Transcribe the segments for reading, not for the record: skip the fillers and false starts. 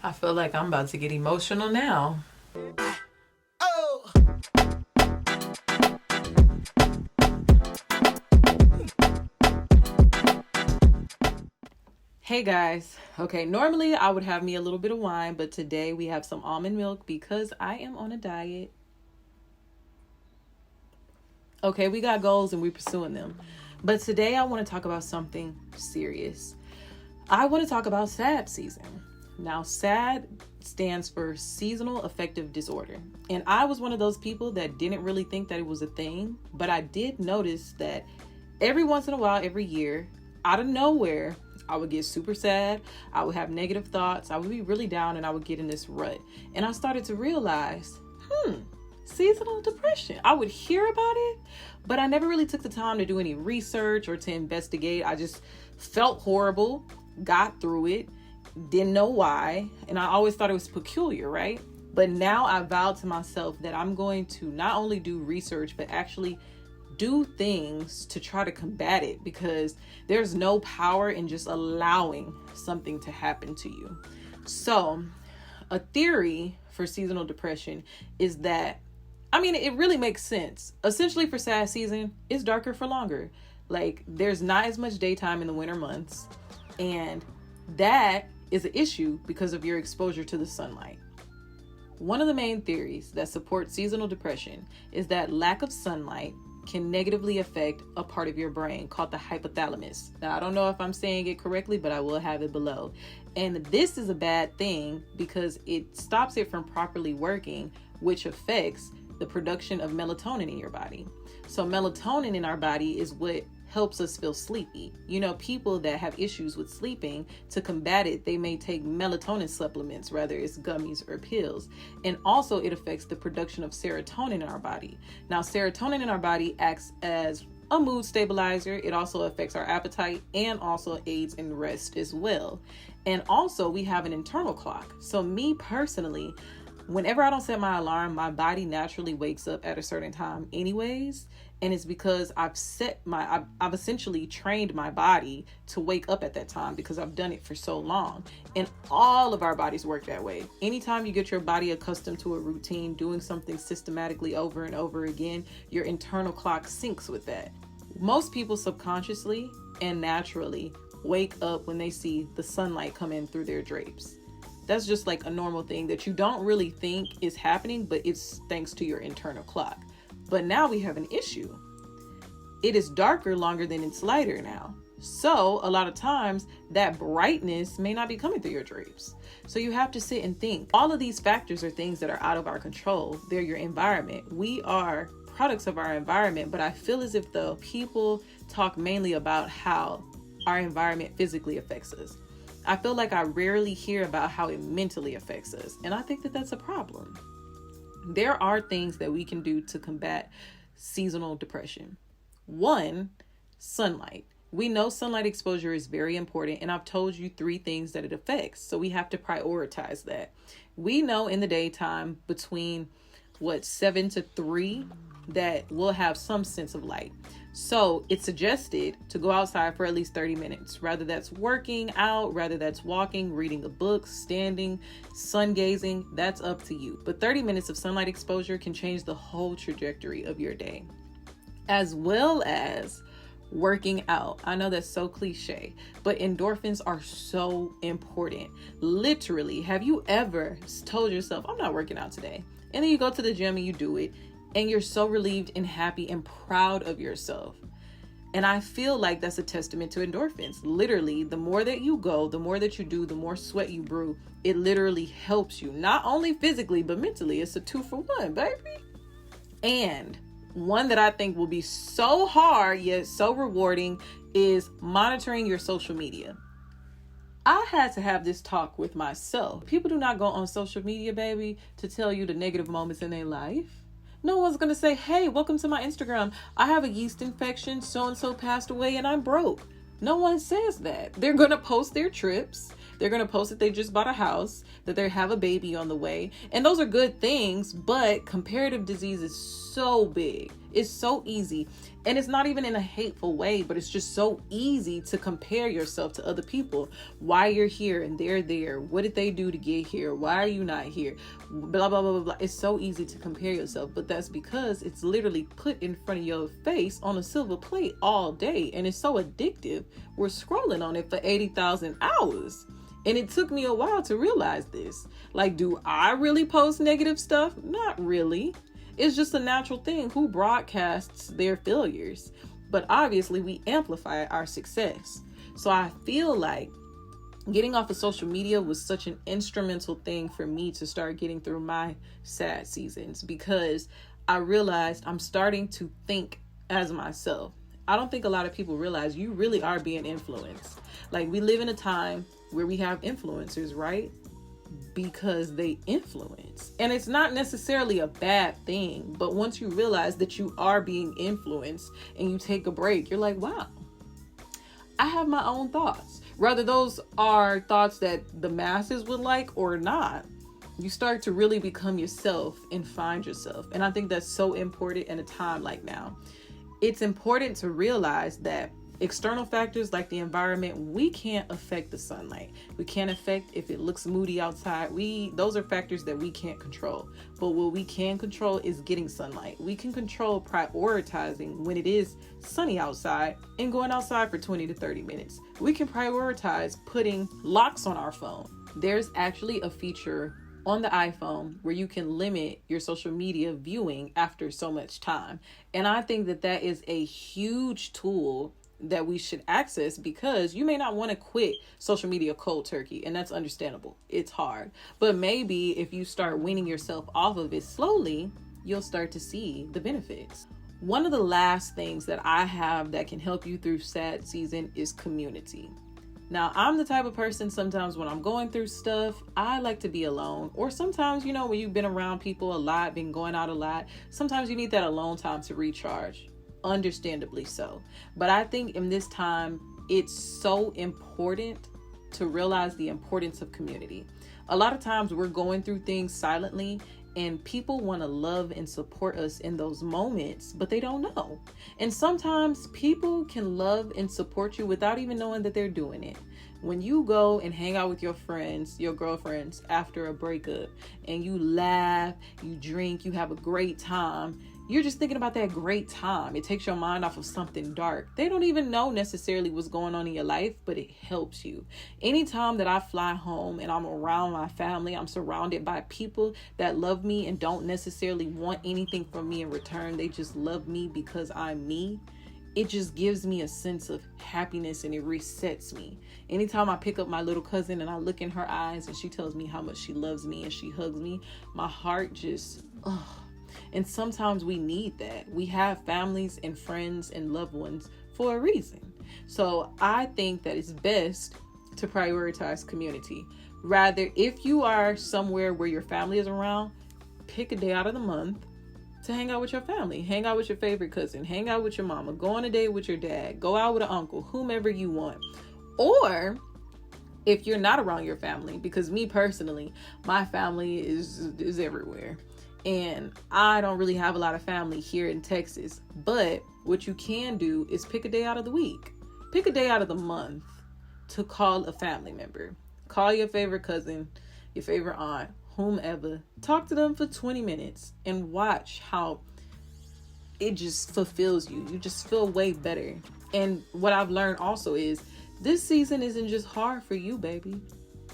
I feel like I'm about to get emotional now. Oh. Hey guys. Okay, normally I would have me a little bit of wine, but today we have some almond milk because I am on a diet. Okay, we got goals and we're pursuing them. But today I want to talk about something serious. I want to talk about SAD season. Now, SAD stands for seasonal affective disorder. And I was one of those people that didn't really think that it was a thing, but I did notice that every once in a while, every year, out of nowhere, I would get super sad. I would have negative thoughts. I would be really down and I would get in this rut. And I started to realize, seasonal depression. I would hear about it, but I never really took the time to do any research or to investigate. I just felt horrible, got through it, didn't know why, and I always thought it was peculiar, right? But now I vowed to myself that I'm going to not only do research, but actually do things to try to combat it, because there's no power in just allowing something to happen to you. So, a theory for seasonal depression is that, it really makes sense. Essentially, for SAD season, it's darker for longer. Like, there's not as much daytime in the winter months, and that is an issue because of your exposure to the sunlight. One of the main theories that support seasonal depression is that lack of sunlight can negatively affect a part of your brain called the hypothalamus. Now, I don't know if I'm saying it correctly, but I will have it below. And this is a bad thing because it stops it from properly working, which affects the production of melatonin in your body. So melatonin in our body is what helps us feel sleepy. People that have issues with sleeping, to combat it, they may take melatonin supplements, whether it's gummies or pills. And also it affects the production of serotonin in our body. Now, serotonin in our body acts as a mood stabilizer. It also affects our appetite and also aids in rest as well. And also we have an internal clock. So me personally, whenever I don't set my alarm, my body naturally wakes up at a certain time anyways. And it's because I've essentially trained my body to wake up at that time because I've done it for so long. And all of our bodies work that way. Anytime you get your body accustomed to a routine, doing something systematically over and over again, your internal clock syncs with that. Most people subconsciously and naturally wake up when they see the sunlight come in through their drapes. That's just like a normal thing that you don't really think is happening, but it's thanks to your internal clock. But now we have an issue. It is darker longer than it's lighter now. So a lot of times that brightness may not be coming through your drapes. So you have to sit and think. All of these factors are things that are out of our control. They're your environment. We are products of our environment, but I feel as if though people talk mainly about how our environment physically affects us. I feel like I rarely hear about how it mentally affects us. And I think that that's a problem. There are things that we can do to combat seasonal depression. One, sunlight. We know sunlight exposure is very important, and I've told you 3 things that it affects. So we have to prioritize that. We know in the daytime between 7 to 3 that we'll have some sense of light. So it's suggested to go outside for at least 30 minutes, whether that's working out, whether that's walking, reading a book, standing, sun gazing, that's up to you. But 30 minutes of sunlight exposure can change the whole trajectory of your day, as well as working out. I know that's so cliche, but endorphins are so important. Literally, have you ever told yourself, I'm not working out today? And then you go to the gym and you do it, and you're so relieved and happy and proud of yourself. And I feel like that's a testament to endorphins. Literally, the more that you go, the more that you do, the more sweat you brew, it literally helps you, not only physically, but mentally. It's a 2-for-1, baby. And one that I think will be so hard, yet so rewarding, is monitoring your social media. I had to have this talk with myself. People do not go on social media, baby, to tell you the negative moments in their life. No one's going to say, hey, welcome to my Instagram. I have a yeast infection. So-and-so passed away and I'm broke. No one says that. They're going to post their trips. They're going to post that they just bought a house, that they have a baby on the way. And those are good things, but comparative disease is so big. It's so easy. And it's not even in a hateful way, but it's just so easy to compare yourself to other people. Why you're here and they're there. What did they do to get here? Why are you not here? Blah, blah, blah, blah, blah. It's so easy to compare yourself, but that's because it's literally put in front of your face on a silver plate all day. And it's so addictive. We're scrolling on it for 80,000 hours. And it took me a while to realize this. Like, do I really post negative stuff? Not really. It's just a natural thing. Who broadcasts their failures? But obviously we amplify our success. So I feel like getting off of social media was such an instrumental thing for me to start getting through my sad seasons, because I realized I'm starting to think as myself. I don't think a lot of people realize you really are being influenced. Like, we live in a time where we have influencers, right? Because they influence. And it's not necessarily a bad thing, but once you realize that you are being influenced and you take a break, you're like, wow, I have my own thoughts. Whether those are thoughts that the masses would like or not, you start to really become yourself and find yourself. And I think that's so important in a time like now. It's important to realize that external factors like the environment, we can't affect the sunlight. We can't affect if it looks moody outside. Those are factors that we can't control. But what we can control is getting sunlight. We can control prioritizing when it is sunny outside and going outside for 20 to 30 minutes. We can prioritize putting locks on our phone. There's actually a feature on the iPhone where you can limit your social media viewing after so much time. And I think that that is a huge tool that we should access, because you may not want to quit social media cold turkey, and that's understandable. It's hard. But maybe if you start weaning yourself off of it slowly, you'll start to see the benefits. One of the last things that I have that can help you through sad season is community. Now, I'm the type of person, sometimes when I'm going through stuff, I like to be alone. Or sometimes, when you've been around people a lot, been going out a lot, sometimes you need that alone time to recharge. Understandably so. But I think in this time, it's so important to realize the importance of community. A lot of times we're going through things silently, and people want to love and support us in those moments, but they don't know. And sometimes people can love and support you without even knowing that they're doing it. When you go and hang out with your friends, your girlfriends after a breakup, and you laugh, you drink, you have a great time, you're just thinking about that great time. It takes your mind off of something dark. They don't even know necessarily what's going on in your life, but it helps you. Anytime that I fly home and I'm around my family, I'm surrounded by people that love me and don't necessarily want anything from me in return. They just love me because I'm me. It just gives me a sense of happiness, and it resets me. Anytime I pick up my little cousin and I look in her eyes and she tells me how much she loves me and she hugs me, my heart just, And sometimes we need that. We have families and friends and loved ones for a reason. So I think that it's best to prioritize community. Rather, if you are somewhere where your family is around, pick a day out of the month to hang out with your family. Hang out with your favorite cousin. Hang out with your mama. Go on a date with your dad. Go out with an uncle, whomever you want. Or if you're not around your family, because me personally, my family is everywhere. And I don't really have a lot of family here in Texas. But what you can do is pick a day out of the week. Pick a day out of the month to call a family member. Call your favorite cousin, your favorite aunt, whomever. Talk to them for 20 minutes and watch how it just fulfills you. You just feel way better. And what I've learned also is this season isn't just hard for you, baby.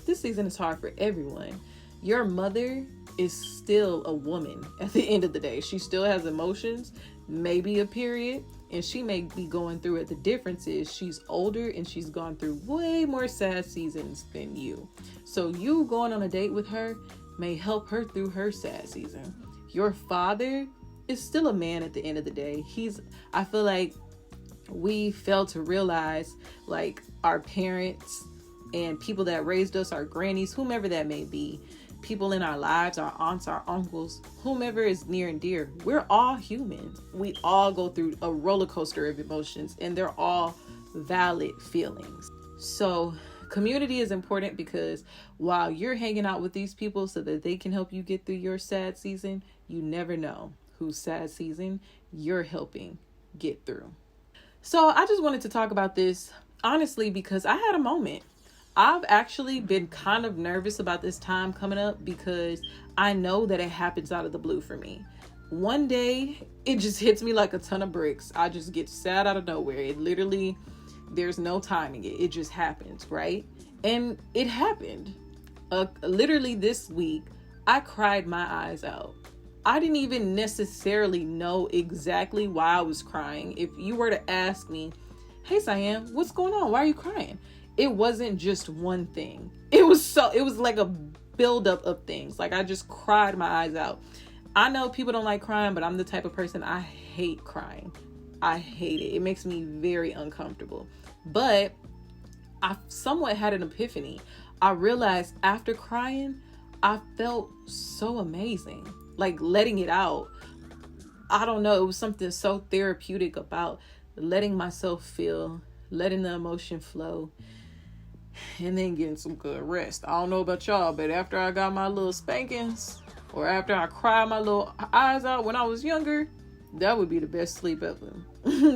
This season is hard for everyone. Your mother is still a woman at the end of the day. She still has emotions, maybe a period, and she may be going through it. The difference is she's older and she's gone through way more sad seasons than you. So you going on a date with her may help her through her sad season. Your father is still a man at the end of the day. I feel like we fail to realize, like, our parents and people that raised us, our grannies, whomever that may be, people in our lives, our aunts, our uncles, whomever is near and dear, we're all humans. We all go through a roller coaster of emotions, and they're all valid feelings. So community is important, because while you're hanging out with these people so that they can help you get through your sad season, you never know whose sad season you're helping get through. So I just wanted to talk about this honestly because I had a moment. I've actually been kind of nervous about this time coming up because I know that it happens out of the blue for me. One day, it just hits me like a ton of bricks. I just get sad out of nowhere. It literally, there's no timing it. It just happens, right? And it happened. Literally this week, I cried my eyes out. I didn't even necessarily know exactly why I was crying. If you were to ask me, hey, Cyan, what's going on? Why are you crying? It wasn't just one thing. It was like a buildup of things. Like I just cried my eyes out. I know people don't like crying, but I'm the type of person, I hate crying. I hate it. It makes me very uncomfortable. But I somewhat had an epiphany. I realized after crying, I felt so amazing. Like letting it out. I don't know. It was something so therapeutic about letting myself feel, letting the emotion flow, and then getting some good rest. I don't know about y'all, but after I got my little spankings, or after I cried my little eyes out when I was younger, that would be the best sleep ever.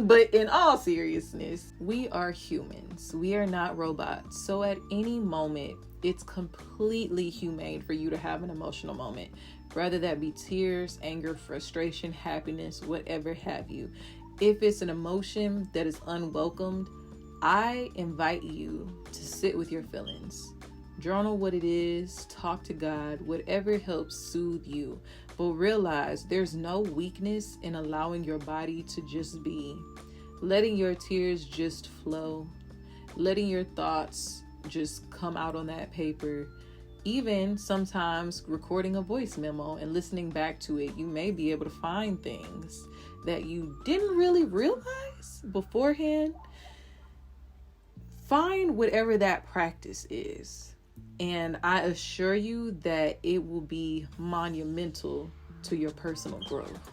But in all seriousness, we are humans. We are not robots. So at any moment, it's completely humane for you to have an emotional moment. Whether that be tears, anger, frustration, happiness, whatever have you. If it's an emotion that is unwelcomed, I invite you to sit with your feelings. Journal what it is, talk to God, whatever helps soothe you. But realize there's no weakness in allowing your body to just be. Letting your tears just flow. Letting your thoughts just come out on that paper. Even sometimes recording a voice memo and listening back to it, you may be able to find things that you didn't really realize beforehand. Find whatever that practice is. And I assure you that it will be monumental to your personal growth.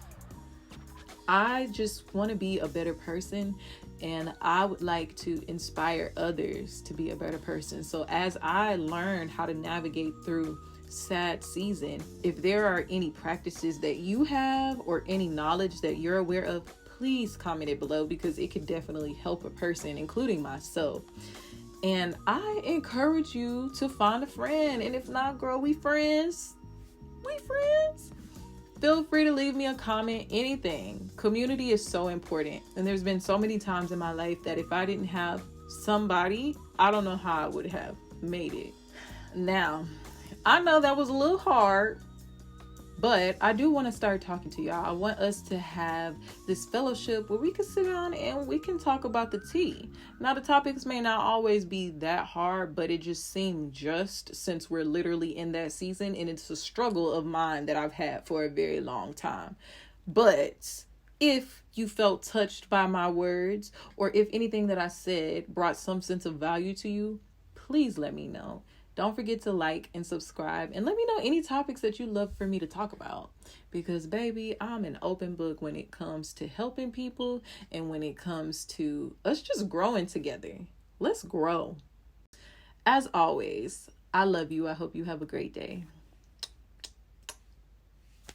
I just want to be a better person, and I would like to inspire others to be a better person. So as I learn how to navigate through sad season, if there are any practices that you have or any knowledge that you're aware of, please comment it below because it could definitely help a person, including myself. And I encourage you to find a friend. And if not, girl, we friends. We friends. Feel free to leave me a comment, anything. Community is so important. And there's been so many times in my life that if I didn't have somebody, I don't know how I would have made it. Now, I know that was a little hard, but I do want to start talking to y'all. I want us to have this fellowship where we can sit down and we can talk about the tea. Now, the topics may not always be that hard, but it just seemed just since we're literally in that season, and it's a struggle of mine that I've had for a very long time. But if you felt touched by my words, or if anything that I said brought some sense of value to you, please let me know. Don't forget to like and subscribe, and let me know any topics that you love for me to talk about, because baby, I'm an open book when it comes to helping people and when it comes to us just growing together. Let's grow. As always, I love you. I hope you have a great day.